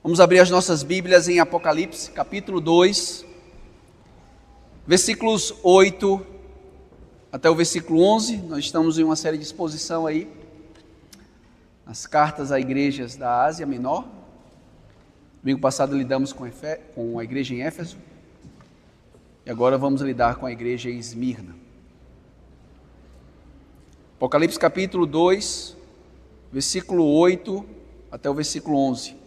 Vamos abrir as nossas Bíblias em Apocalipse, capítulo 2, versículos 8 até o versículo 11. Nós estamos em uma série de exposição aí, as cartas a igrejas da Ásia Menor. Domingo passado lidamos com a igreja em Éfeso, e agora vamos lidar com a igreja em Esmirna. Apocalipse capítulo 2, versículo 8 até o versículo 11.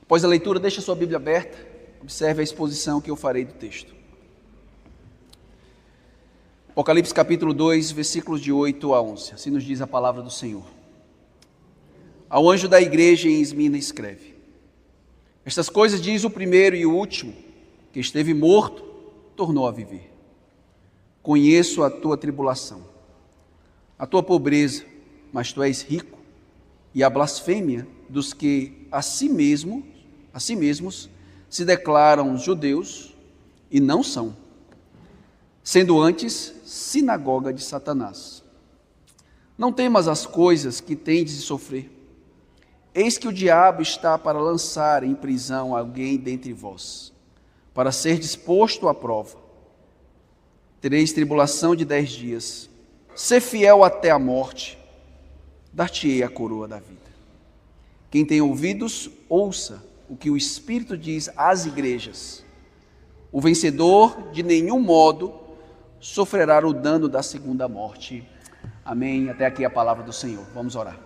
Após a leitura, deixe a sua Bíblia aberta, observe a exposição que eu farei do texto. Apocalipse capítulo 2, versículos de 8 a 11, assim nos diz a palavra do Senhor. Ao anjo da igreja em Esmirna escreve: Estas coisas diz o primeiro e o último, que esteve morto, tornou a viver. Conheço a tua tribulação, a tua pobreza, mas tu és rico, e a blasfêmia dos que a si mesmos se declaram judeus e não são, sendo antes sinagoga de Satanás. Não temas as coisas que tendes de sofrer. Eis que o diabo está para lançar em prisão alguém dentre vós, para ser disposto à prova. Tereis tribulação de 10 dias. Sê fiel até a morte, dar-te-ei a coroa da vida. Quem tem ouvidos, ouça o que o Espírito diz às igrejas. O vencedor de nenhum modo sofrerá o dano da segunda morte. Amém. Até aqui a palavra do Senhor. Vamos orar.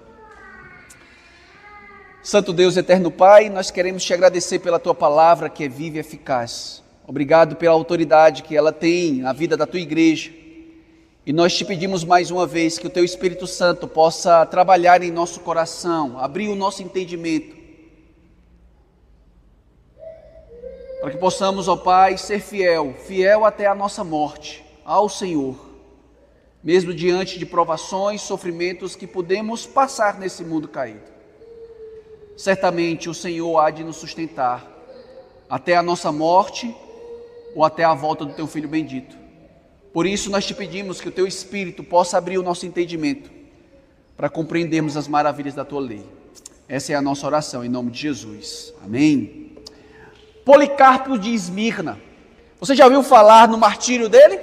Santo Deus, eterno Pai, nós queremos te agradecer pela tua palavra que é viva e eficaz. Obrigado pela autoridade que ela tem na vida da tua igreja. E nós te pedimos mais uma vez que o teu Espírito Santo possa trabalhar em nosso coração, abrir o nosso entendimento, para que possamos, ó Pai, ser fiel até a nossa morte ao Senhor, mesmo diante de provações, sofrimentos que podemos passar nesse mundo caído. Certamente o Senhor há de nos sustentar até a nossa morte ou até a volta do teu Filho bendito. Por isso nós te pedimos que o teu Espírito possa abrir o nosso entendimento para compreendermos as maravilhas da tua lei. Essa é a nossa oração em nome de Jesus. Amém. Policarpo de Esmirna. Você já ouviu falar no martírio dele?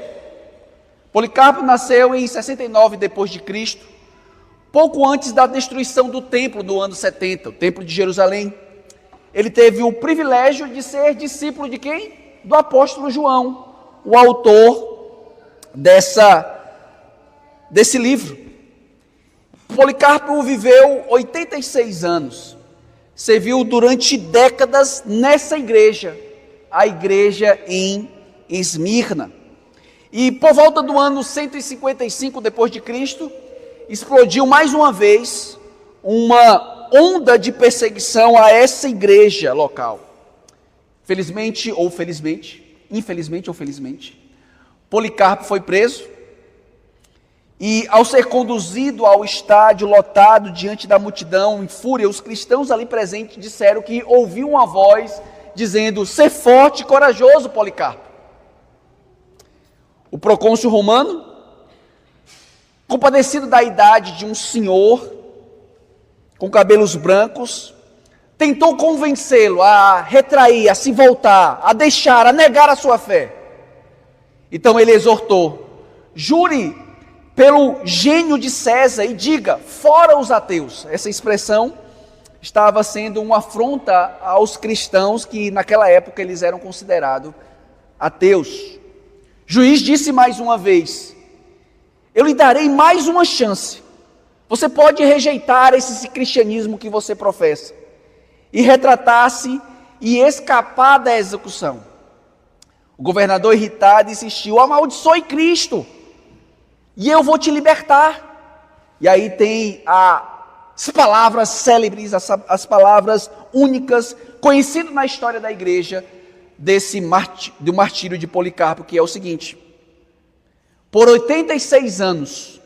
Policarpo nasceu em 69 depois de Cristo, pouco antes da destruição do templo no ano 70, o templo de Jerusalém. Ele teve o privilégio de ser discípulo de quem? Do apóstolo João, o autor desse livro. Policarpo viveu 86 anos, serviu durante décadas nessa igreja, a igreja em Esmirna. E por volta do ano 155 depois de Cristo, explodiu mais uma vez uma onda de perseguição a essa igreja local. Infelizmente ou felizmente, Policarpo foi preso e, ao ser conduzido ao estádio lotado diante da multidão em fúria, os cristãos ali presentes disseram que ouviam uma voz dizendo: "Ser forte e corajoso, Policarpo." O procônsul romano, compadecido da idade de um senhor com cabelos brancos, tentou convencê-lo a retrair, a se voltar, a deixar, a negar a sua fé. Então ele exortou: "Jure pelo gênio de César e diga, fora os ateus." Essa expressão estava sendo uma afronta aos cristãos que naquela época eles eram considerados ateus. O juiz disse mais uma vez: "Eu lhe darei mais uma chance. Você pode rejeitar esse cristianismo que você professa e retratar-se e escapar da execução." O governador, irritado, insistiu: "Amaldiçoe Cristo e eu vou te libertar." E aí tem as palavras célebres, as palavras únicas, conhecidas na história da igreja, do martírio de Policarpo, que é o seguinte: "Por 86 anos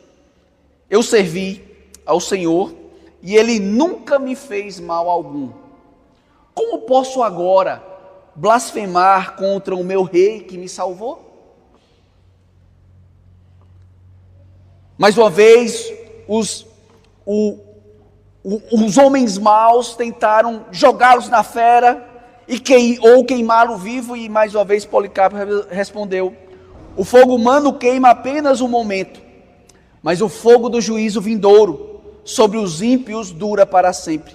eu servi ao Senhor e Ele nunca me fez mal algum. Como posso agora blasfemar contra o meu rei que me salvou?" Mais uma vez, Os homens maus tentaram jogá-los na fera ou queimá-lo vivo, e mais uma vez Policarpo respondeu: o fogo humano queima apenas um momento, mas o fogo do juízo vindouro sobre os ímpios dura para sempre.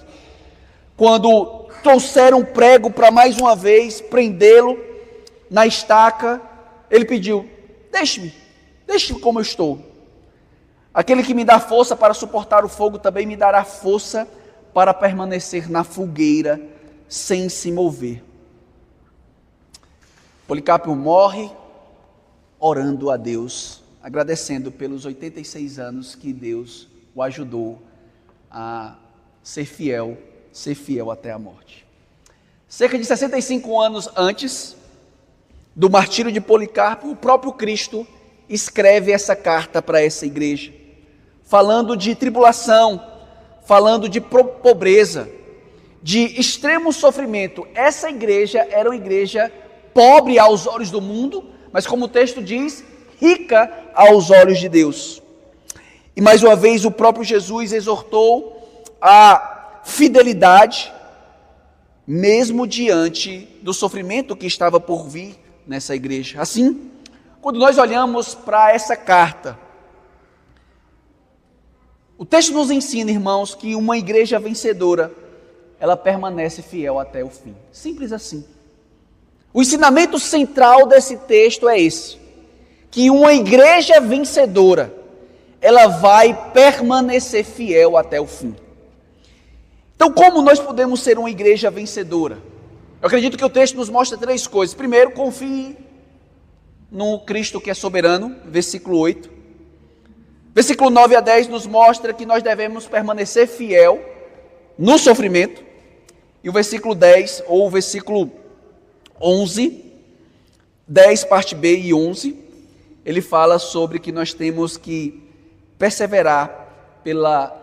Quando trouxeram um prego para mais uma vez prendê-lo na estaca, ele pediu: deixe-me como eu estou. Aquele que me dá força para suportar o fogo também me dará força para permanecer na fogueira sem se mover. Policarpo morre orando a Deus, agradecendo pelos 86 anos que Deus o ajudou a ser fiel até a morte. Cerca de 65 anos antes do martírio de Policarpo, o próprio Cristo escreve essa carta para essa igreja, falando de tribulação, falando de pobreza, de extremo sofrimento. Essa igreja era uma igreja pobre aos olhos do mundo, mas como o texto diz, rica aos olhos de Deus. E mais uma vez o próprio Jesus exortou a fidelidade, mesmo diante do sofrimento que estava por vir nessa igreja. Assim, quando nós olhamos para essa carta, o texto nos ensina, irmãos, que uma igreja vencedora, ela permanece fiel até o fim. Simples assim. O ensinamento central desse texto é esse: que uma igreja vencedora, ela vai permanecer fiel até o fim. Então, como nós podemos ser uma igreja vencedora? Eu acredito que o texto nos mostra três coisas. Primeiro, confie no Cristo que é soberano, versículo 8. Versículo 9 a 10 nos mostra que nós devemos permanecer fiel no sofrimento. E o versículo 10, ou o versículo 11, 10 parte B e 11, ele fala sobre que nós temos que perseverar pela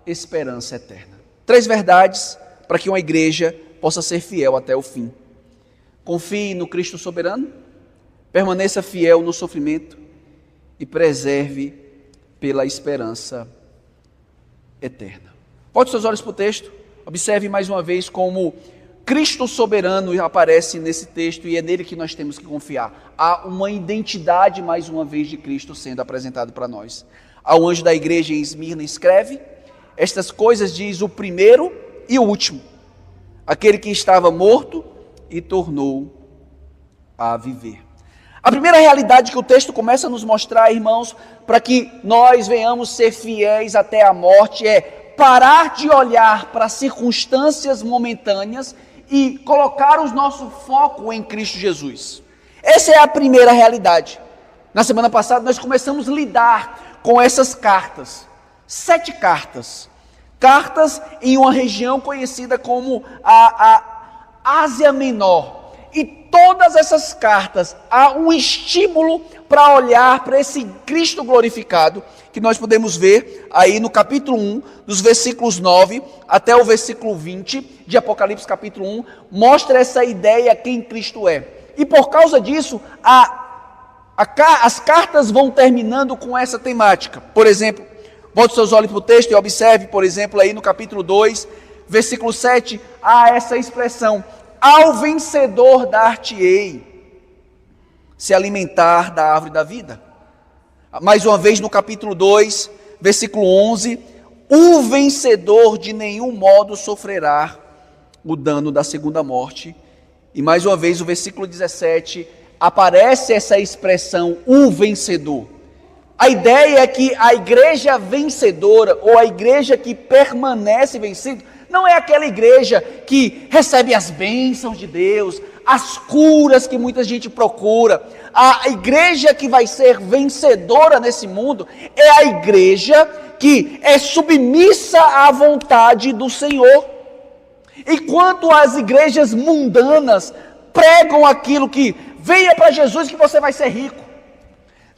esperança eterna. Três verdades para que uma igreja possa ser fiel até o fim. Confie no Cristo soberano, permaneça fiel no sofrimento e preserve pela esperança eterna. Volte seus olhos para o texto, observe mais uma vez como Cristo soberano aparece nesse texto e é nele que nós temos que confiar. Há uma identidade mais uma vez de Cristo sendo apresentado para nós. Ao anjo da igreja em Esmirna escreve: estas coisas diz o primeiro e o último, aquele que estava morto e tornou a viver. A primeira realidade que o texto começa a nos mostrar, irmãos, para que nós venhamos ser fiéis até a morte, é parar de olhar para circunstâncias momentâneas e colocar o nosso foco em Cristo Jesus. Essa é a primeira realidade. Na semana passada nós começamos a lidar com essas cartas, 7 cartas. Cartas em uma região conhecida como a Ásia Menor. E todas essas cartas há um estímulo para olhar para esse Cristo glorificado, que nós podemos ver aí no capítulo 1, dos versículos 9 até o versículo 20 de Apocalipse capítulo 1, mostra essa ideia quem Cristo é. E por causa disso, as cartas vão terminando com essa temática. Por exemplo, volte seus olhos para o texto e observe, por exemplo, aí no capítulo 2, versículo 7, há essa expressão: ao vencedor dar-te-ei se alimentar da árvore da vida. Mais uma vez no capítulo 2, versículo 11, o vencedor de nenhum modo sofrerá o dano da segunda morte. E mais uma vez o versículo 17, aparece essa expressão, o vencedor. A ideia é que a igreja vencedora, ou a igreja que permanece vencida, não é aquela igreja que recebe as bênçãos de Deus, as curas que muita gente procura. A igreja que vai ser vencedora nesse mundo é a igreja que é submissa à vontade do Senhor. Enquanto as igrejas mundanas pregam aquilo que venha para Jesus que você vai ser rico,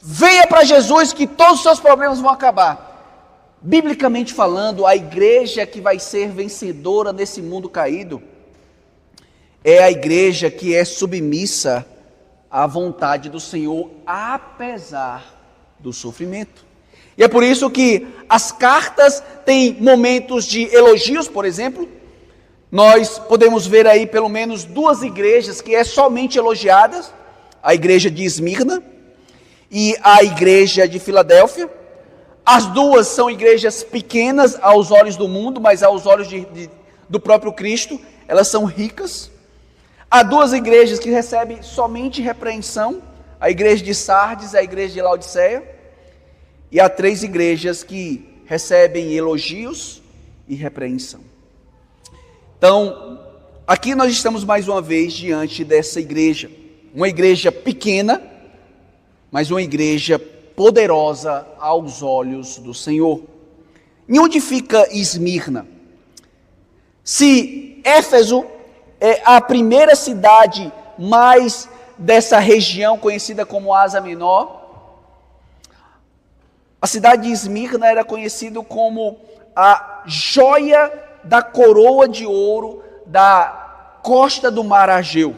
venha para Jesus que todos os seus problemas vão acabar. Biblicamente falando, a igreja que vai ser vencedora nesse mundo caído é a igreja que é submissa à vontade do Senhor, apesar do sofrimento. E é por isso que as cartas têm momentos de elogios, por exemplo. Nós podemos ver aí pelo menos duas igrejas que é somente elogiadas, a igreja de Esmirna e a igreja de Filadélfia. As duas são igrejas pequenas aos olhos do mundo, mas aos olhos do próprio Cristo, elas são ricas. Há duas igrejas que recebem somente repreensão, a igreja de Sardes e a igreja de Laodiceia. E há três igrejas que recebem elogios e repreensão. Então, aqui nós estamos mais uma vez diante dessa igreja. Uma igreja pequena, mas uma igreja poderosa aos olhos do Senhor. E onde fica Esmirna? Se Éfeso é a primeira cidade mais dessa região conhecida como Ásia Menor, a cidade de Esmirna era conhecida como a joia da coroa de ouro da costa do Mar Egeu.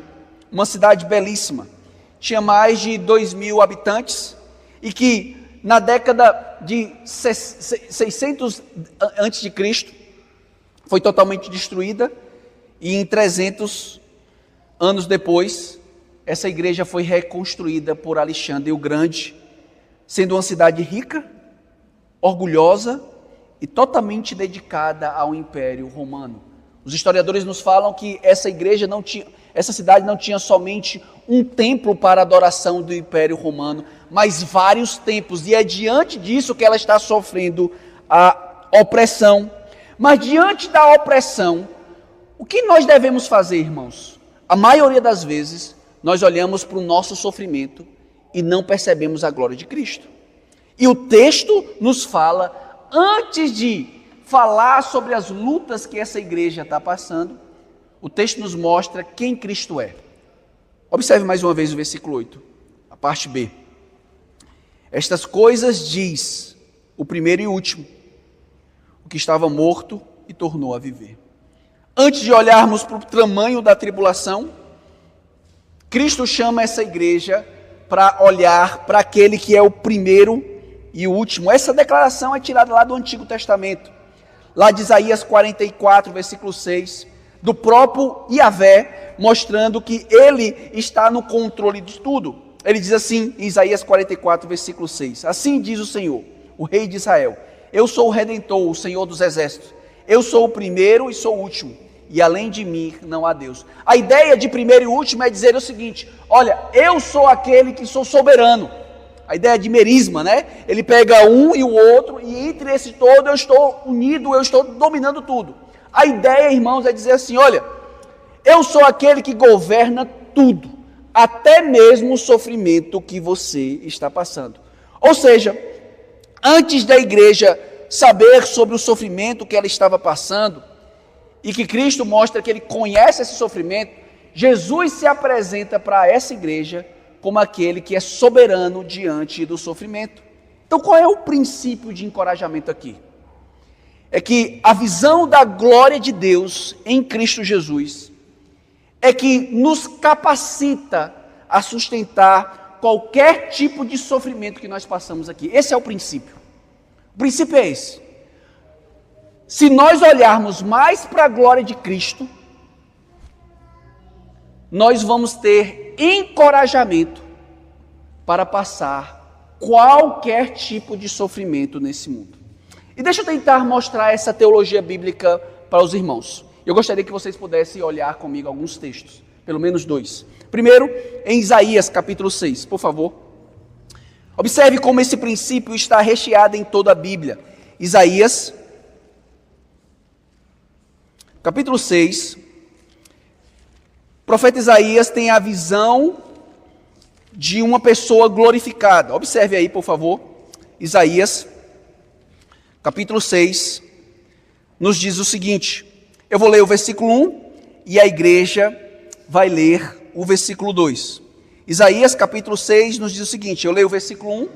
Uma cidade belíssima. Tinha mais de 2.000 habitantes e que na década de 600 a.C. foi totalmente destruída e em 300 anos depois essa igreja foi reconstruída por Alexandre o Grande, sendo uma cidade rica, orgulhosa e totalmente dedicada ao Império Romano. Os historiadores nos falam que essa cidade não tinha somente um templo para adoração do Império Romano, mas vários templos, e é diante disso que ela está sofrendo a opressão. Mas diante da opressão, o que nós devemos fazer, irmãos? A maioria das vezes, nós olhamos para o nosso sofrimento e não percebemos a glória de Cristo. E o texto nos fala, antes de falar sobre as lutas que essa igreja está passando, o texto nos mostra quem Cristo é. Observe mais uma vez o versículo 8, a parte B. Estas coisas diz o primeiro e último, o que estava morto e tornou a viver. Antes de olharmos para o tamanho da tribulação, Cristo chama essa igreja para olhar para aquele que é o primeiro e o último. Essa declaração é tirada lá do Antigo Testamento, lá de Isaías 44, versículo 6, do próprio Yahvé, mostrando que ele está no controle de tudo. Ele diz assim, em Isaías 44, versículo 6, assim diz o Senhor, o Rei de Israel, eu sou o Redentor, o Senhor dos Exércitos, eu sou o primeiro e sou o último, e além de mim não há Deus. A ideia de primeiro e último é dizer o seguinte, olha, eu sou aquele que sou soberano. A ideia de merisma, né? Ele pega um e o outro, e entre esse todo eu estou unido, eu estou dominando tudo. A ideia, irmãos, é dizer assim, olha, eu sou aquele que governa tudo, até mesmo o sofrimento que você está passando. Ou seja, antes da igreja saber sobre o sofrimento que ela estava passando, e que Cristo mostra que ele conhece esse sofrimento, Jesus se apresenta para essa igreja como aquele que é soberano diante do sofrimento. Então qual é o princípio de encorajamento aqui? É que a visão da glória de Deus em Cristo Jesus é que nos capacita a sustentar qualquer tipo de sofrimento que nós passamos aqui. Esse é o princípio. O princípio é esse. Se nós olharmos mais para a glória de Cristo, nós vamos ter encorajamento para passar qualquer tipo de sofrimento nesse mundo. E deixa eu tentar mostrar essa teologia bíblica para os irmãos. Eu gostaria que vocês pudessem olhar comigo alguns textos, pelo menos dois. Primeiro, em Isaías capítulo 6, por favor. Observe como esse princípio está recheado em toda a Bíblia. Isaías capítulo 6, o profeta Isaías tem a visão de uma pessoa glorificada. Observe aí, por favor, Isaías, capítulo 6, nos diz o seguinte, eu vou ler o versículo 1 e a igreja vai ler o versículo 2. Isaías, capítulo 6, nos diz o seguinte, eu leio o versículo 1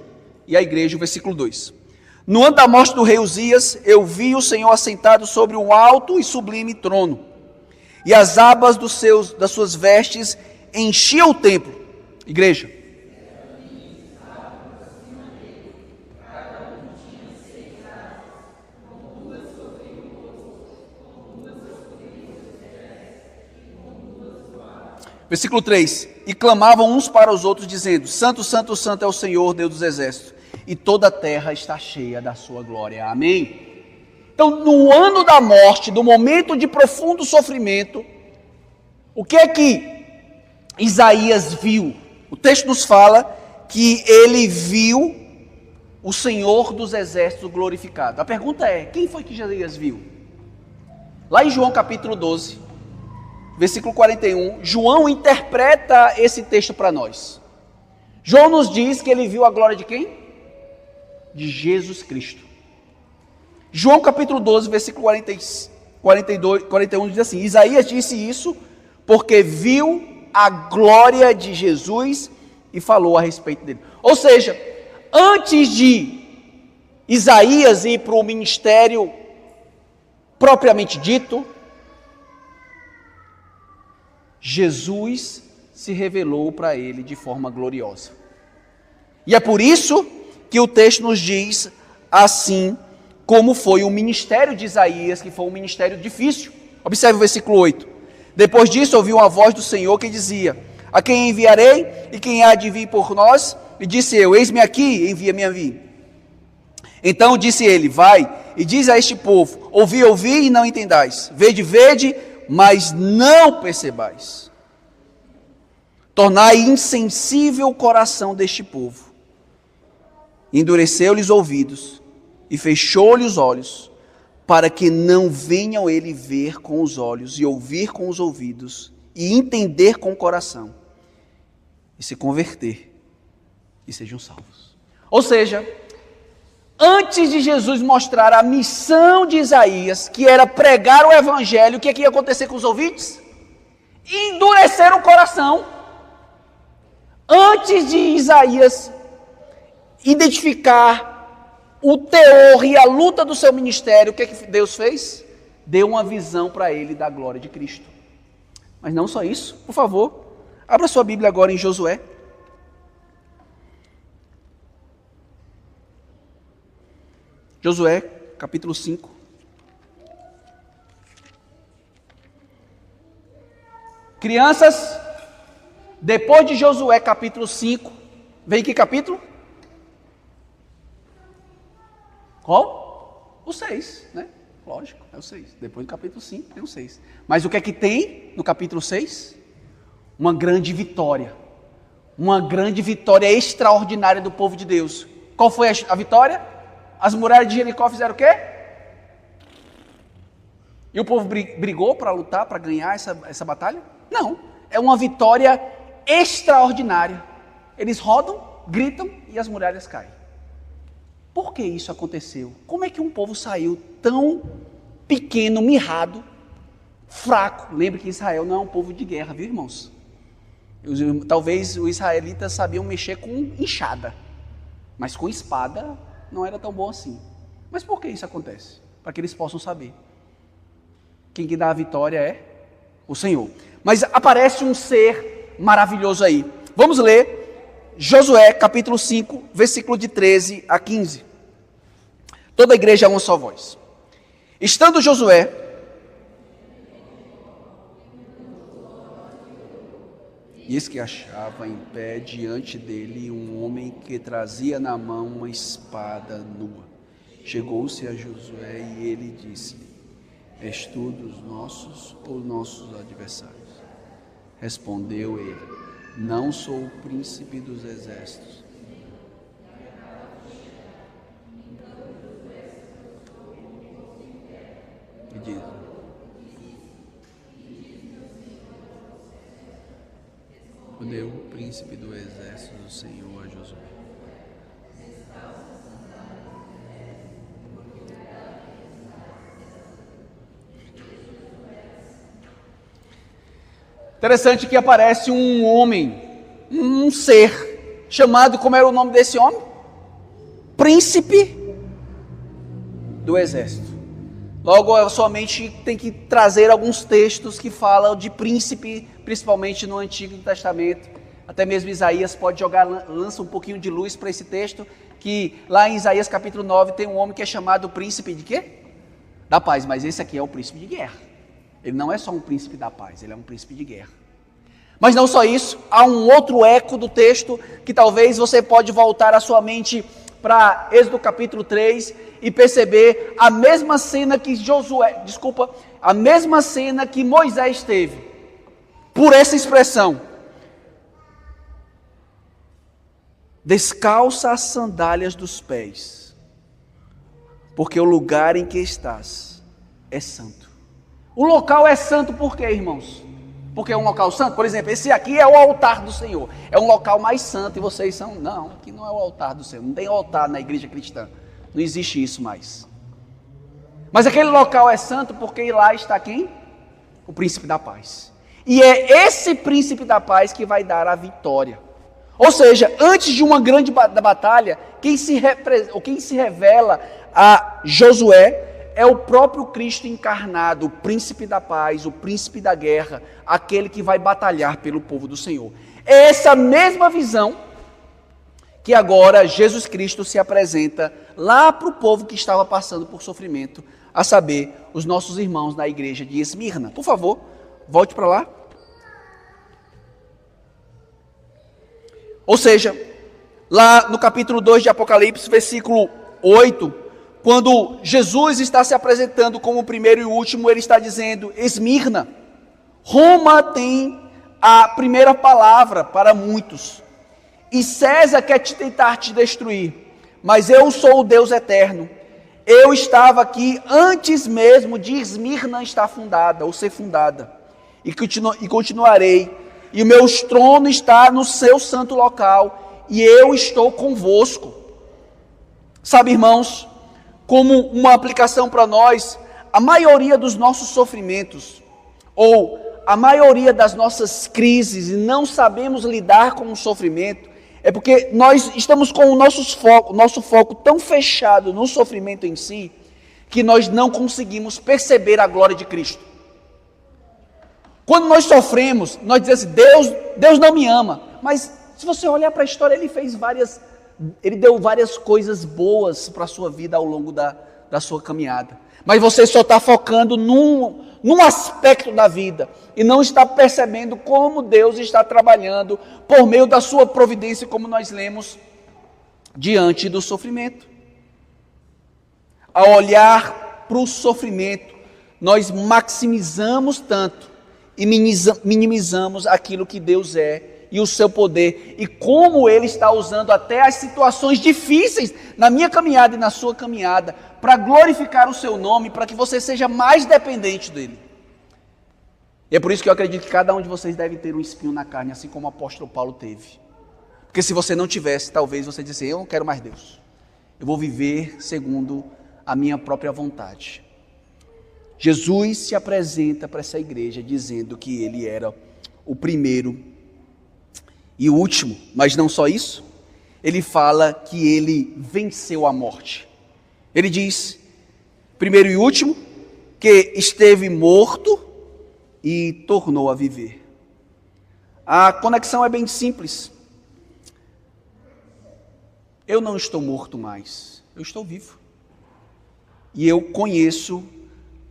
e a igreja o versículo 2. No ano da morte do rei Uzias, eu vi o Senhor assentado sobre um alto e sublime trono, e as abas das suas vestes enchiam o templo. Igreja. Versículo 3: E clamavam uns para os outros, dizendo: Santo, Santo, Santo é o Senhor, Deus dos exércitos, e toda a terra está cheia da sua glória. Amém? Então, no ano da morte, do momento de profundo sofrimento, o que é que Isaías viu? O texto nos fala que ele viu o Senhor dos exércitos glorificado. A pergunta é: quem foi que Isaías viu? Lá em João capítulo 12, versículo 41, João interpreta esse texto para nós. João nos diz que ele viu a glória de quem? De Jesus Cristo. João capítulo 12, versículo 41 diz assim: Isaías disse isso porque viu a glória de Jesus e falou a respeito dele. Ou seja, antes de Isaías ir para o ministério propriamente dito, Jesus se revelou para ele de forma gloriosa. E é por isso que o texto nos diz assim como foi o ministério de Isaías, que foi um ministério difícil. Observe o versículo 8. Depois disso ouviu uma voz do Senhor que dizia: A quem enviarei e quem há de vir por nós? E disse eu: Eis-me aqui, envia-me a mim. Então disse ele: Vai e diz a este povo: Ouvi, ouvi e não entendais. Vede, vede, mas não percebais. Tornai insensível o coração deste povo. Endureceu-lhes os ouvidos e fechou-lhe os olhos, para que não venham ele ver com os olhos e ouvir com os ouvidos e entender com o coração e se converter e sejam salvos. Ou seja, antes de Jesus mostrar a missão de Isaías, que era pregar o evangelho, o que ia acontecer com os ouvidos? Endurecer o coração. Antes de Isaías identificar o teor e a luta do seu ministério, o que Deus fez? Deu uma visão para ele da glória de Cristo. Mas não só isso, por favor, abra sua Bíblia agora em Josué. Josué, capítulo 5. Crianças, depois de Josué, capítulo 5, vem que capítulo? Qual? O 6, né? Lógico, é o 6. Depois do capítulo 5 tem o 6. Mas o que é que tem no capítulo 6? Uma grande vitória. Uma grande vitória extraordinária do povo de Deus. Qual foi a vitória? As muralhas de Jericó fizeram o quê? E o povo brigou para lutar, para ganhar essa batalha? Não. É uma vitória extraordinária. Eles rodam, gritam e as muralhas caem. Por que isso aconteceu? Como é que um povo saiu tão pequeno, mirrado, fraco? Lembre que Israel não é um povo de guerra, viu, irmãos? Talvez os israelitas sabiam mexer com enxada, mas com espada não era tão bom assim. Mas por que isso acontece? Para que eles possam saber. Quem que dá a vitória é o Senhor. Mas aparece um ser maravilhoso aí. Vamos ler Josué capítulo 5, versículo de 13 a 15. Toda a igreja é uma só voz. Estando Josué e eis que achava em pé diante dele um homem que trazia na mão uma espada nua. Chegou-se a Josué e ele disse-lhe: És tu dos nossos ou nossos adversários? Respondeu ele: Não sou o príncipe dos exércitos. E diz: Respondeu o príncipe do exército do Senhor a Josué: Interessante que aparece um homem, um ser, chamado, como era o nome desse homem? Príncipe do exército. Logo, eu somente tem que trazer alguns textos que falam de príncipe, principalmente no Antigo Testamento. Até mesmo Isaías pode lança um pouquinho de luz para esse texto, que lá em Isaías capítulo 9 tem um homem que é chamado príncipe de quê? Da paz, mas esse aqui é o príncipe de guerra. Ele não é só um príncipe da paz, ele é um príncipe de guerra. Mas não só isso, há um outro eco do texto que talvez você pode voltar a sua mente para Êxodo capítulo 3 e perceber a mesma cena que a mesma cena que Moisés teve, por essa expressão: descalça as sandálias dos pés, porque o lugar em que estás é santo. O local é santo por quê, irmãos? Porque é um local santo? Por exemplo, esse aqui é o altar do Senhor, é um local mais santo, e vocês são, não, aqui não é o altar do Senhor, não tem altar na igreja cristã, não existe isso mais. Mas aquele local é santo porque lá está quem? O príncipe da paz. E é esse príncipe da paz que vai dar a vitória. Ou seja, antes de uma grande batalha, quem se revela a Josué é o próprio Cristo encarnado, o príncipe da paz, o príncipe da guerra, aquele que vai batalhar pelo povo do Senhor. É essa mesma visão que agora Jesus Cristo se apresenta lá para o povo que estava passando por sofrimento, a saber, os nossos irmãos na igreja de Esmirna. Por favor, volte para lá. Ou seja, lá no capítulo 2 de Apocalipse, versículo 8, quando Jesus está se apresentando como o primeiro e o último, ele está dizendo: Esmirna, Roma tem a primeira palavra para muitos, e César quer tentar te destruir, mas eu sou o Deus eterno. Eu estava aqui antes mesmo de Esmirna estar fundada, ou ser fundada, e continuarei, e o meu trono está no seu santo local, e eu estou convosco. Sabe, irmãos, como uma aplicação para nós, a maioria dos nossos sofrimentos, ou a maioria das nossas crises, e não sabemos lidar com o sofrimento, é porque nós estamos com o nosso foco tão fechado no sofrimento em si, que nós não conseguimos perceber a glória de Cristo. Quando nós sofremos, nós dizemos assim: Deus não me ama. Mas se você olhar para a história, Ele deu várias coisas boas para a sua vida ao longo da sua caminhada. Mas você só está focando num aspecto da vida e não está percebendo como Deus está trabalhando por meio da sua providência, como nós lemos, diante do sofrimento. Ao olhar para o sofrimento, nós maximizamos tanto e minimizamos aquilo que Deus é e o seu poder, e como Ele está usando até as situações difíceis na minha caminhada e na sua caminhada, para glorificar o seu nome, para que você seja mais dependente dEle. E é por isso que eu acredito que cada um de vocês deve ter um espinho na carne, assim como o apóstolo Paulo teve. Porque se você não tivesse, talvez você dissesse: eu não quero mais Deus, eu vou viver segundo a minha própria vontade. Jesus se apresenta para essa igreja dizendo que Ele era o primeiro e o último, mas não só isso, Ele fala que Ele venceu a morte. Ele diz, primeiro e último, que esteve morto e tornou a viver. A conexão é bem simples. Eu não estou morto mais, eu estou vivo. E eu conheço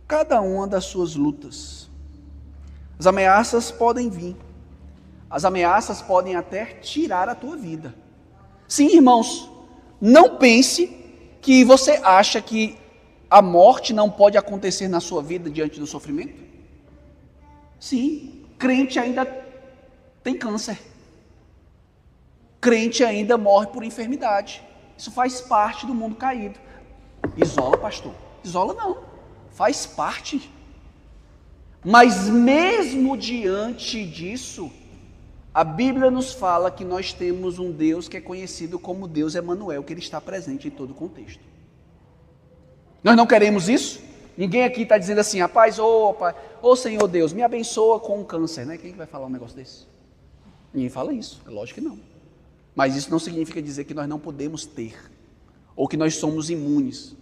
cada uma das suas lutas. As ameaças podem vir. As ameaças podem até tirar a tua vida. Sim, irmãos, não pense que você acha que a morte não pode acontecer na sua vida diante do sofrimento. Sim, crente ainda tem câncer. Crente ainda morre por enfermidade. Isso faz parte do mundo caído. Isola, pastor? Isola não, faz parte. Mas mesmo diante disso, a Bíblia nos fala que nós temos um Deus que é conhecido como Deus Emanuel, que Ele está presente em todo o contexto. Nós não queremos isso? Ninguém aqui está dizendo assim: rapaz, ô Senhor Deus, me abençoa com um câncer, né? Quem vai falar um negócio desse? Ninguém fala isso, é lógico que não. Mas isso não significa dizer que nós não podemos ter, ou que nós somos imunes.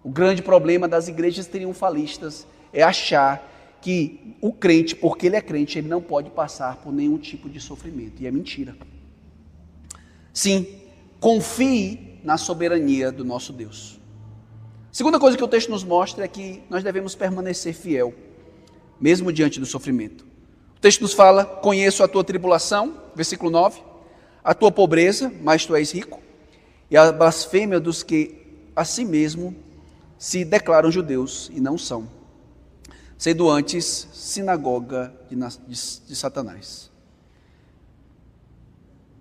O grande problema das igrejas triunfalistas é achar que o crente, porque ele é crente, ele não pode passar por nenhum tipo de sofrimento. E é mentira. Sim, confie na soberania do nosso Deus. Segunda coisa que o texto nos mostra é que nós devemos permanecer fiel, mesmo diante do sofrimento. O texto nos fala: conheço a tua tribulação, versículo 9, a tua pobreza, mas tu és rico, e a blasfêmia dos que a si mesmo se declaram judeus e não são, sendo antes sinagoga de Satanás.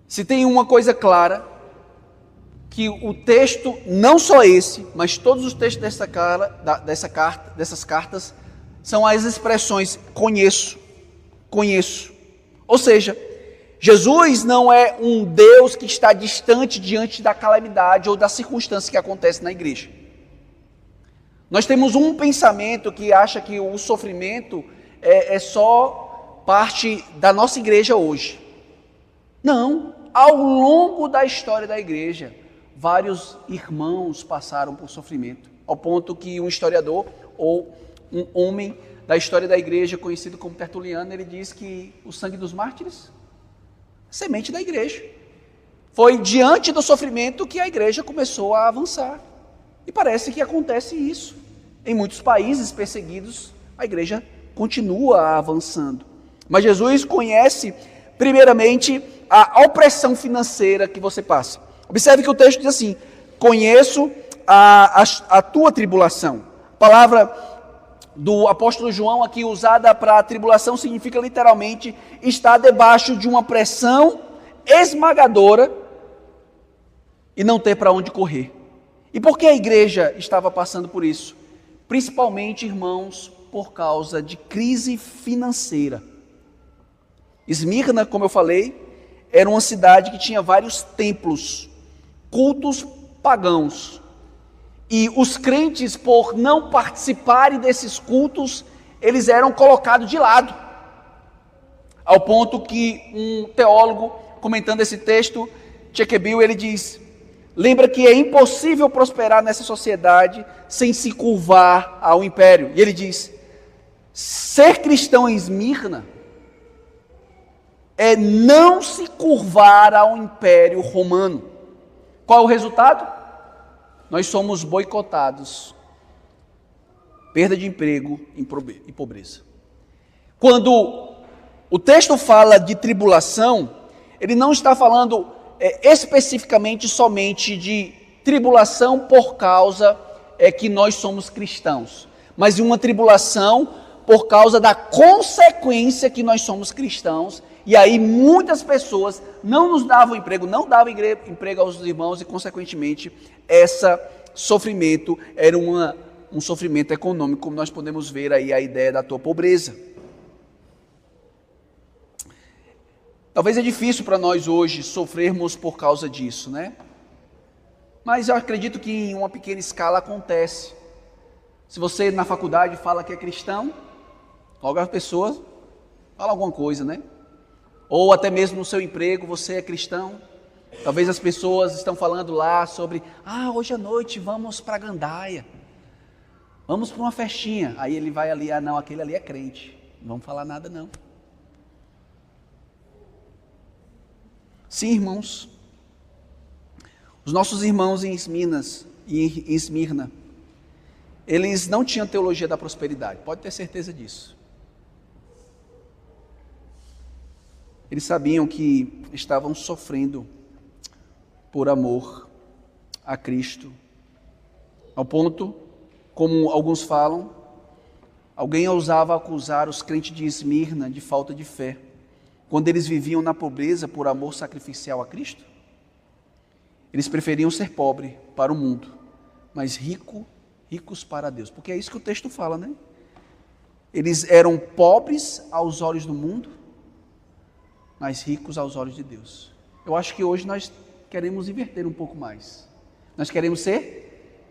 Se tem uma coisa clara, que o texto, não só esse, mas todos os textos dessas cartas, são as expressões conheço. Ou seja, Jesus não é um Deus que está distante diante da calamidade ou da circunstância que acontece na igreja. Nós temos um pensamento que acha que o sofrimento é só parte da nossa igreja hoje. Não, ao longo da história da igreja, vários irmãos passaram por sofrimento, ao ponto que um historiador ou um homem da história da igreja, conhecido como Tertuliano, ele diz que o sangue dos mártires é semente da igreja. Foi diante do sofrimento que a igreja começou a avançar. E parece que acontece isso. Em muitos países perseguidos, a igreja continua avançando. Mas Jesus conhece, primeiramente, a opressão financeira que você passa. Observe que o texto diz assim: conheço a tua tribulação. A palavra do apóstolo João aqui usada para a tribulação significa literalmente estar debaixo de uma pressão esmagadora e não ter para onde correr. E por que a igreja estava passando por isso? Principalmente, irmãos, por causa de crise financeira. Esmirna, como eu falei, era uma cidade que tinha vários templos, cultos pagãos. E os crentes, por não participarem desses cultos, eles eram colocados de lado. Ao ponto que um teólogo, comentando esse texto, Tchekebel, ele diz: lembra que é impossível prosperar nessa sociedade sem se curvar ao império. E ele diz: ser cristão em Esmirna é não se curvar ao império romano. Qual é o resultado? Nós somos boicotados, perda de emprego e pobreza. Quando o texto fala de tribulação, ele não está falando especificamente somente de tribulação por causa que nós somos cristãos, mas de uma tribulação por causa da consequência que nós somos cristãos. E aí muitas pessoas não nos davam emprego, não davam emprego aos irmãos e, consequentemente, esse sofrimento era um sofrimento econômico, como nós podemos ver aí a ideia da tua pobreza. Talvez é difícil para nós hoje sofrermos por causa disso, né? Mas eu acredito que em uma pequena escala acontece. Se você na faculdade fala que é cristão, logo as pessoas falam alguma coisa, né? Ou até mesmo no seu emprego, você é cristão. Talvez as pessoas estão falando lá sobre: hoje à noite vamos para a gandaia, vamos para uma festinha. Aí ele vai ali: não, aquele ali é crente, não vamos falar nada não. Sim, irmãos, os nossos irmãos em Esmirna, eles não tinham teologia da prosperidade, pode ter certeza disso. Eles sabiam que estavam sofrendo por amor a Cristo, ao ponto, como alguns falam, alguém ousava acusar os crentes de Esmirna de falta de fé, quando eles viviam na pobreza por amor sacrificial a Cristo. Eles preferiam ser pobres para o mundo, mas ricos para Deus, porque é isso que o texto fala, né? Eles eram pobres aos olhos do mundo, mas ricos aos olhos de Deus. Eu acho que hoje nós queremos inverter um pouco mais. Nós queremos ser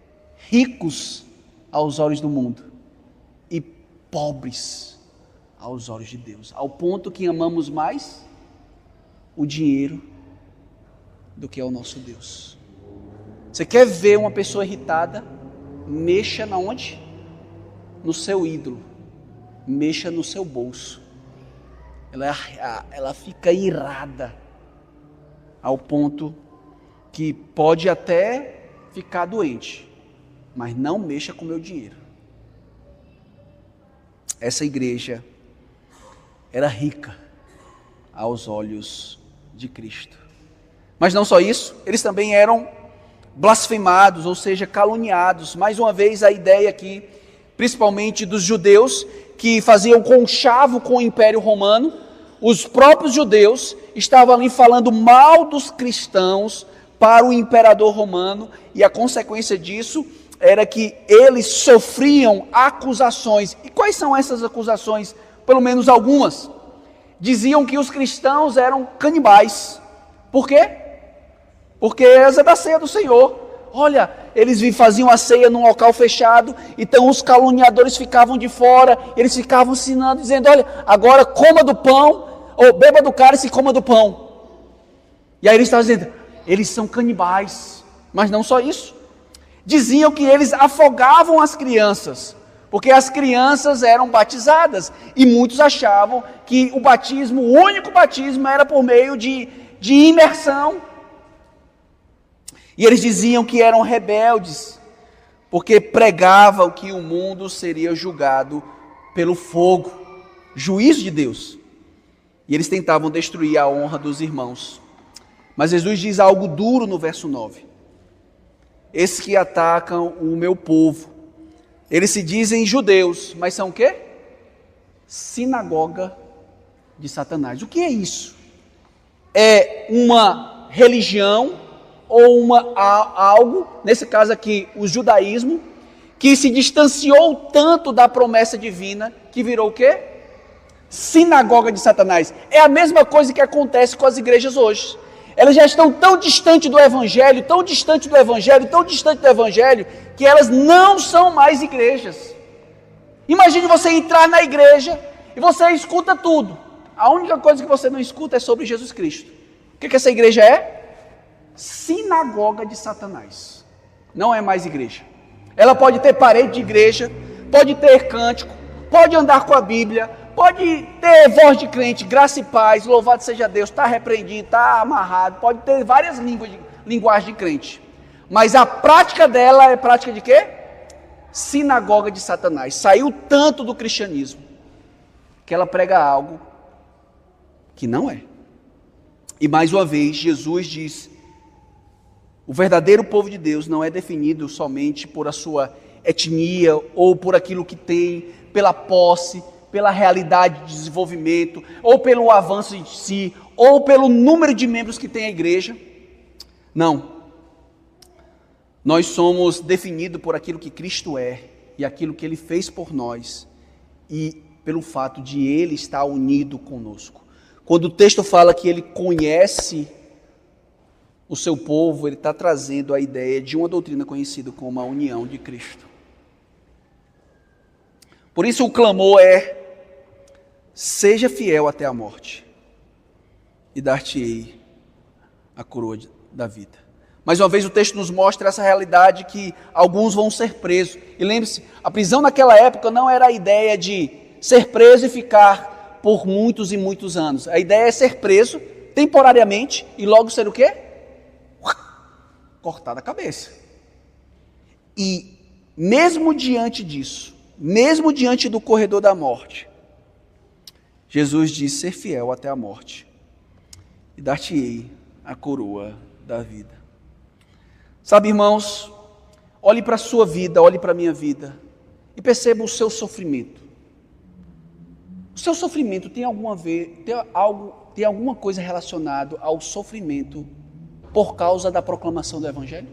ricos aos olhos do mundo e pobres aos olhos de Deus, ao ponto que amamos mais o dinheiro do que ao nosso Deus. Você quer ver uma pessoa irritada? Mexa na onde? No seu ídolo. Mexa no seu bolso. Ela fica irada ao ponto que pode até ficar doente, mas não mexa com o meu dinheiro. Essa igreja era rica aos olhos de Cristo. Mas não só isso, eles também eram blasfemados, ou seja, caluniados. Mais uma vez a ideia aqui, principalmente dos judeus, que faziam conchavo com o Império Romano. Os próprios judeus estavam ali falando mal dos cristãos para o imperador romano, e a consequência disso era que eles sofriam acusações. E quais são essas acusações? Pelo menos algumas. Diziam que os cristãos eram canibais. Por quê? Porque essa é da ceia do Senhor. Olha, eles faziam a ceia num local fechado, então os caluniadores ficavam de fora, eles ficavam ensinando, dizendo, olha, agora coma do pão, ou beba do cálice e coma do pão. E aí eles estavam dizendo, eles são canibais. Mas não só isso. Diziam que eles afogavam as crianças, porque as crianças eram batizadas, e muitos achavam que o batismo, o único batismo, era por meio de imersão. E eles diziam que eram rebeldes, porque pregavam que o mundo seria julgado pelo fogo, juízo de Deus. E eles tentavam destruir a honra dos irmãos. Mas Jesus diz algo duro no verso 9. Esses que atacam o meu povo, eles se dizem judeus, mas são o quê? Sinagoga de Satanás. O que é isso? É uma religião ou algo, nesse caso aqui, o judaísmo, que se distanciou tanto da promessa divina, que virou o quê? Sinagoga de Satanás. É a mesma coisa que acontece com as igrejas hoje. Elas já estão tão distantes do Evangelho, tão distantes do Evangelho, tão distantes do Evangelho, que elas não são mais igrejas. Imagine você entrar na igreja e você escuta tudo. A única coisa que você não escuta é sobre Jesus Cristo. O que essa igreja é? Sinagoga de Satanás. Não é mais igreja. Ela pode ter parede de igreja, pode ter cântico, pode andar com a Bíblia, pode ter voz de crente, graça e paz, louvado seja Deus, está repreendido, está amarrado, pode ter várias linguagens de crente. Mas a prática dela é prática de quê? Sinagoga de Satanás. Saiu tanto do cristianismo que ela prega algo que não é. E mais uma vez, Jesus diz: o verdadeiro povo de Deus não é definido somente por a sua etnia ou por aquilo que tem, pela posse, pela realidade de desenvolvimento, ou pelo avanço em si, ou pelo número de membros que tem a igreja. Não. Nós somos definidos por aquilo que Cristo é e aquilo que Ele fez por nós e pelo fato de Ele estar unido conosco. Quando o texto fala que Ele conhece o seu povo, Ele está trazendo a ideia de uma doutrina conhecida como a união de Cristo. Por isso o clamor é: seja fiel até a morte, e dar-te-ei a coroa da vida. Mais uma vez o texto nos mostra essa realidade que alguns vão ser presos. E lembre-se, a prisão naquela época não era a ideia de ser preso e ficar por muitos e muitos anos. A ideia é ser preso temporariamente e logo ser o quê? Cortada a cabeça. E mesmo diante disso, mesmo diante do corredor da morte, Jesus diz: ser fiel até a morte, e dar-te-ei a coroa da vida. Sabe, irmãos, olhe para a sua vida, olhe para a minha vida, e perceba o seu sofrimento. O seu sofrimento tem alguma coisa relacionada ao sofrimento por causa da proclamação do Evangelho?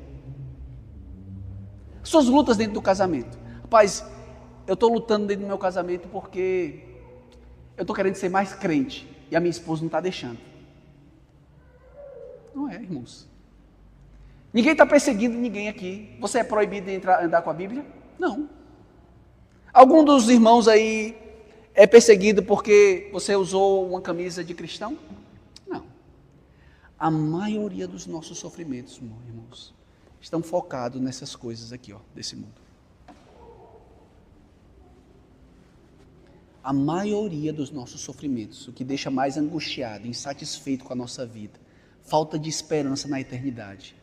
Suas lutas dentro do casamento. Rapaz, eu estou lutando dentro do meu casamento porque eu estou querendo ser mais crente e a minha esposa não está deixando. Não é, irmãos. Ninguém está perseguindo ninguém aqui. Você é proibido de andar com a Bíblia? Não. Algum dos irmãos aí é perseguido porque você usou uma camisa de cristão? Não. A maioria dos nossos sofrimentos, irmãos, estão focados nessas coisas aqui, desse mundo. A maioria dos nossos sofrimentos, o que deixa mais angustiado, insatisfeito com a nossa vida, falta de esperança na eternidade,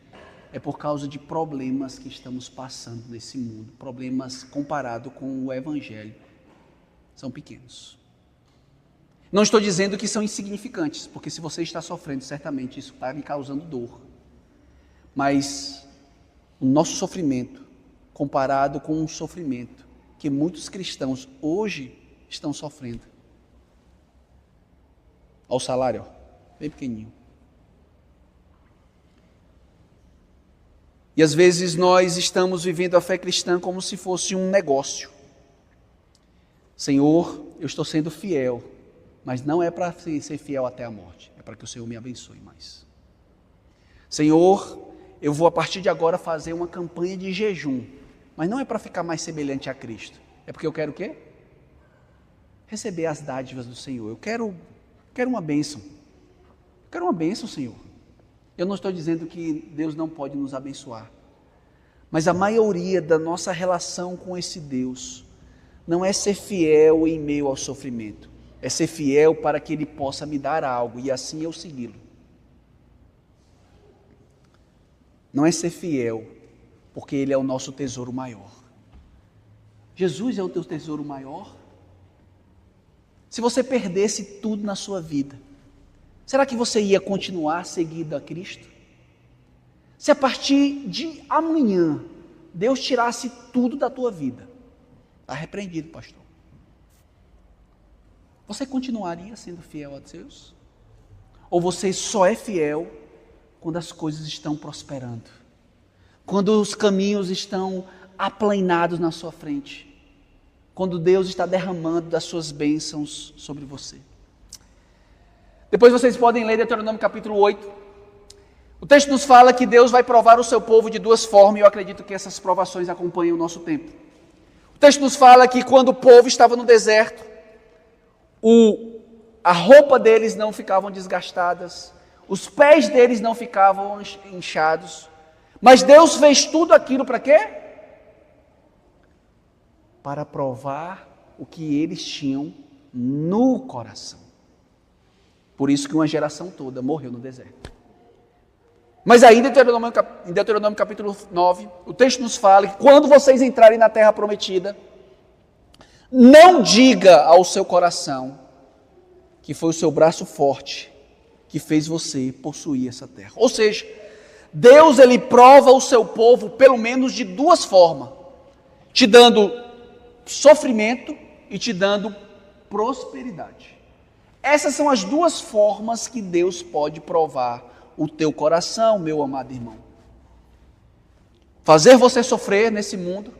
é por causa de problemas que estamos passando nesse mundo. Problemas comparado com o Evangelho são pequenos. Não estou dizendo que são insignificantes, porque se você está sofrendo, certamente isso está lhe causando dor. Mas o nosso sofrimento, comparado com o sofrimento que muitos cristãos hoje estão sofrendo. Olha o salário, bem pequenininho. E às vezes nós estamos vivendo a fé cristã como se fosse um negócio. Senhor, eu estou sendo fiel, mas não é para ser fiel até a morte, é para que o Senhor me abençoe mais. Senhor, eu vou a partir de agora fazer uma campanha de jejum, mas não é para ficar mais semelhante a Cristo, é porque eu quero o quê? Receber as dádivas do Senhor. Eu quero uma bênção. Eu quero uma bênção, Senhor. Eu não estou dizendo que Deus não pode nos abençoar, mas a maioria da nossa relação com esse Deus não é ser fiel em meio ao sofrimento, é ser fiel para que Ele possa me dar algo e assim eu segui-lo. Não é ser fiel porque Ele é o nosso tesouro maior. Jesus é o teu tesouro maior? Se você perdesse tudo na sua vida, será que você ia continuar seguindo a Cristo? Se a partir de amanhã Deus tirasse tudo da tua vida, está repreendido, pastor. Você continuaria sendo fiel a Deus? Ou você só é fiel quando as coisas estão prosperando? Quando os caminhos estão aplainados na sua frente? Quando Deus está derramando das suas bênçãos sobre você? Depois vocês podem ler Deuteronômio capítulo 8. O texto nos fala que Deus vai provar o seu povo de duas formas, e eu acredito que essas provações acompanham o nosso tempo. O texto nos fala que quando o povo estava no deserto, a roupa deles não ficavam desgastadas, os pés deles não ficavam inchados, mas Deus fez tudo aquilo para quê? Para provar o que eles tinham no coração. Por isso que uma geração toda morreu no deserto. Mas aí em Deuteronômio capítulo 9, o texto nos fala que quando vocês entrarem na terra prometida, não diga ao seu coração que foi o seu braço forte que fez você possuir essa terra. Ou seja, Deus ele prova o seu povo pelo menos de duas formas, te dando sofrimento e te dando prosperidade. Essas são as duas formas que Deus pode provar o teu coração, meu amado irmão. Fazer você sofrer nesse mundo,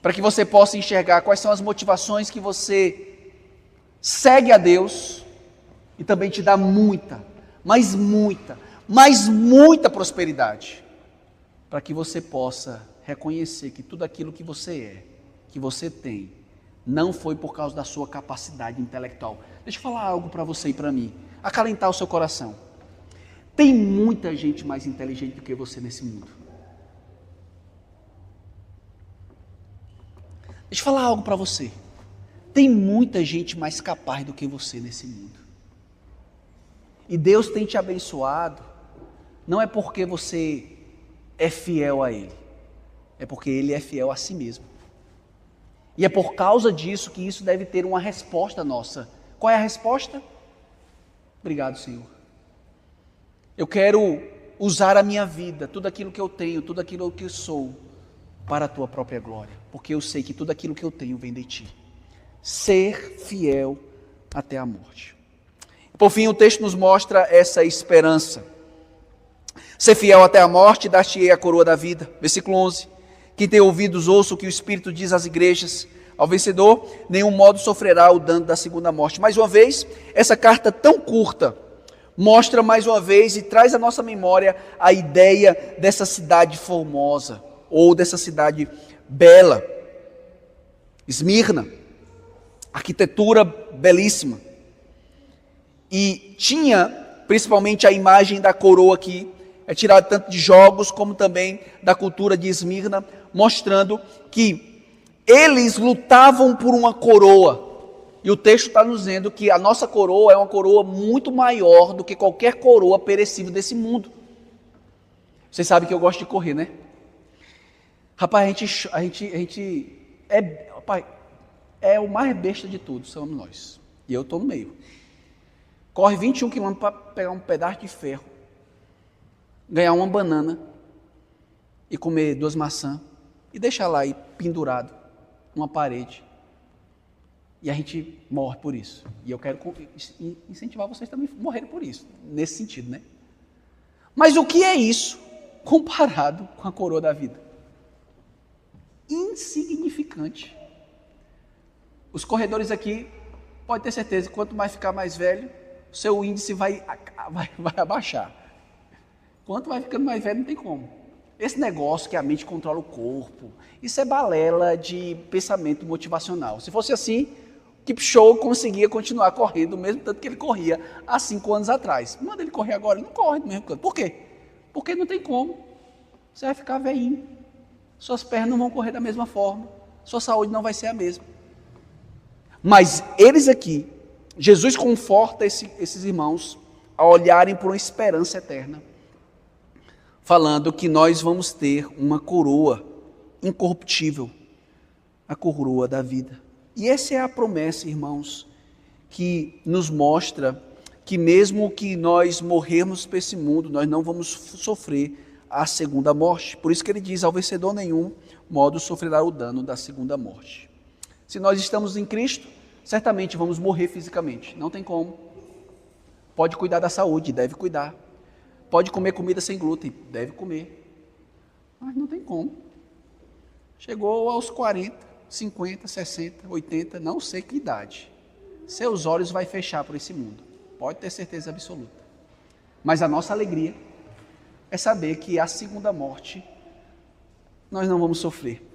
para que você possa enxergar quais são as motivações que você segue a Deus, e também te dá muita, mas muita prosperidade, para que você possa reconhecer que tudo aquilo que você é, que você tem, não foi por causa da sua capacidade intelectual. Deixa eu falar algo para você e para mim, acalentar o seu coração. Tem muita gente mais inteligente do que você nesse mundo. Deixa eu falar algo para você. Tem muita gente mais capaz do que você nesse mundo. E Deus tem te abençoado, não é porque você é fiel a Ele, é porque Ele é fiel a si mesmo. E é por causa disso que isso deve ter uma resposta nossa. Qual é a resposta? Obrigado, Senhor. Eu quero usar a minha vida, tudo aquilo que eu tenho, tudo aquilo que eu sou, para a Tua própria glória, porque eu sei que tudo aquilo que eu tenho vem de Ti. Ser fiel até a morte. Por fim, o texto nos mostra essa esperança. Ser fiel até a morte, dar-te-ei a coroa da vida. Versículo 11. Quem tem ouvidos, ouça o que o Espírito diz às igrejas. Ao vencedor, nenhum modo sofrerá o dano da segunda morte. Mais uma vez, essa carta tão curta mostra mais uma vez e traz à nossa memória a ideia dessa cidade formosa, ou dessa cidade bela. Esmirna, arquitetura belíssima. E tinha principalmente a imagem da coroa aqui, é tirada tanto de jogos como também da cultura de Esmirna, mostrando que eles lutavam por uma coroa. E o texto está nos dizendo que a nossa coroa é uma coroa muito maior do que qualquer coroa perecível desse mundo. Vocês sabem que eu gosto de correr, né? Rapaz, a gente é o mais besta de todos, somos nós. E eu estou no meio. Corre 21 quilômetros para pegar um pedaço de ferro, ganhar uma banana e comer 2 maçãs e deixar lá aí pendurado numa parede. E a gente morre por isso. E eu quero incentivar vocês também a morrerem por isso, nesse sentido, né? Mas o que é isso comparado com a coroa da vida? Insignificante. Os corredores aqui, pode ter certeza, quanto mais ficar mais velho, o seu índice vai abaixar. Quanto vai ficando mais velho, não tem como. Esse negócio que a mente controla o corpo, isso é balela de pensamento motivacional. Se fosse assim, Kipchoge conseguia continuar correndo, o mesmo tanto que ele corria há 5 anos atrás. Manda ele correr agora, ele não corre do mesmo canto. Por quê? Porque não tem como. Você vai ficar velhinho. Suas pernas não vão correr da mesma forma. Sua saúde não vai ser a mesma. Mas eles aqui, Jesus conforta esses irmãos a olharem por uma esperança eterna, falando que nós vamos ter uma coroa incorruptível, a coroa da vida. E essa é a promessa, irmãos, que nos mostra que mesmo que nós morrermos para esse mundo, nós não vamos sofrer a segunda morte. Por isso que ele diz, ao vencedor nenhum modo sofrerá o dano da segunda morte. Se nós estamos em Cristo, certamente vamos morrer fisicamente, não tem como. Pode cuidar da saúde, deve cuidar. Pode comer comida sem glúten, deve comer. Mas não tem como. Chegou aos 40, 50, 60, 80, não sei que idade. Seus olhos vai fechar por esse mundo. Pode ter certeza absoluta. Mas a nossa alegria é saber que a segunda morte nós não vamos sofrer.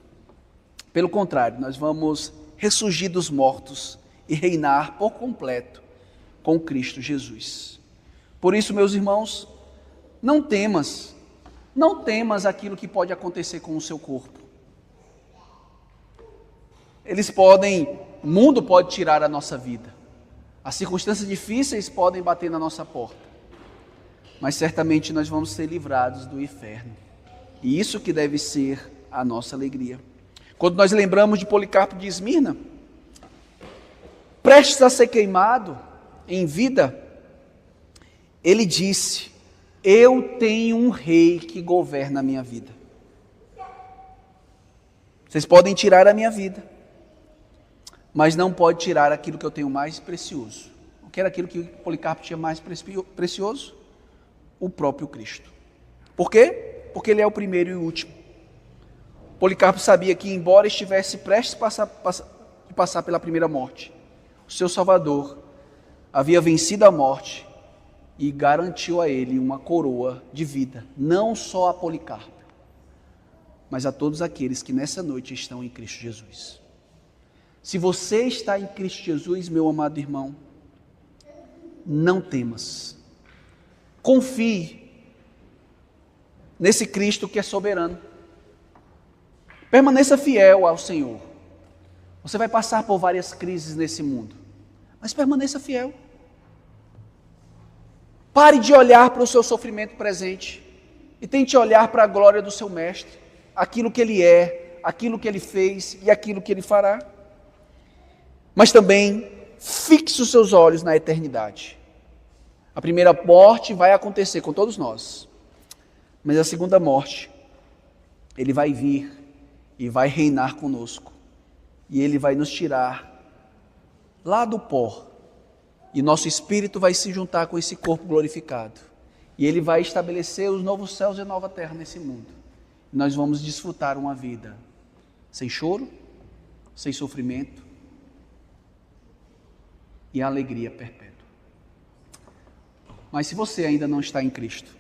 Pelo contrário, nós vamos ressurgir dos mortos e reinar por completo com Cristo Jesus. Por isso, meus irmãos, não temas aquilo que pode acontecer com o seu corpo. O mundo pode tirar a nossa vida. As circunstâncias difíceis podem bater na nossa porta. Mas certamente nós vamos ser livrados do inferno. E isso que deve ser a nossa alegria. Quando nós lembramos de Policarpo de Esmirna, prestes a ser queimado em vida, ele disse: eu tenho um rei que governa a minha vida. Vocês podem tirar a minha vida, mas não pode tirar aquilo que eu tenho mais precioso. O que era aquilo que Policarpo tinha mais precioso? O próprio Cristo. Por quê? Porque ele é o primeiro e o último. Policarpo sabia que, embora estivesse prestes a passar pela primeira morte, o seu Salvador havia vencido a morte e garantiu a ele uma coroa de vida, não só a Policarpo, mas a todos aqueles que nessa noite estão em Cristo Jesus. Se você está em Cristo Jesus, meu amado irmão, não temas. Confie nesse Cristo que é soberano. Permaneça fiel ao Senhor. Você vai passar por várias crises nesse mundo, mas permaneça fiel. Pare de olhar para o seu sofrimento presente e tente olhar para a glória do seu Mestre, aquilo que Ele é, aquilo que Ele fez e aquilo que Ele fará. Mas também fixe os seus olhos na eternidade. A primeira morte vai acontecer com todos nós, mas a segunda morte, Ele vai vir e vai reinar conosco, e Ele vai nos tirar lá do pó, e nosso espírito vai se juntar com esse corpo glorificado, e Ele vai estabelecer os novos céus e a nova terra nesse mundo. E nós vamos desfrutar uma vida sem choro, sem sofrimento, e a alegria perpétua. Mas se você ainda não está em Cristo,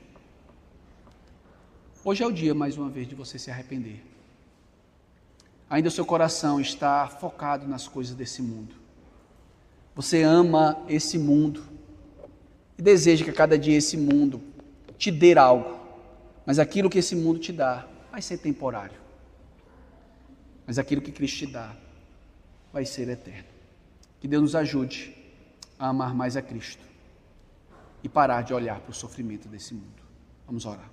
hoje é o dia, mais uma vez, de você se arrepender. Ainda o seu coração está focado nas coisas desse mundo. Você ama esse mundo e deseja que a cada dia esse mundo te dê algo, mas aquilo que esse mundo te dá vai ser temporário. Mas aquilo que Cristo te dá vai ser eterno. Que Deus nos ajude a amar mais a Cristo e parar de olhar para o sofrimento desse mundo. Vamos orar.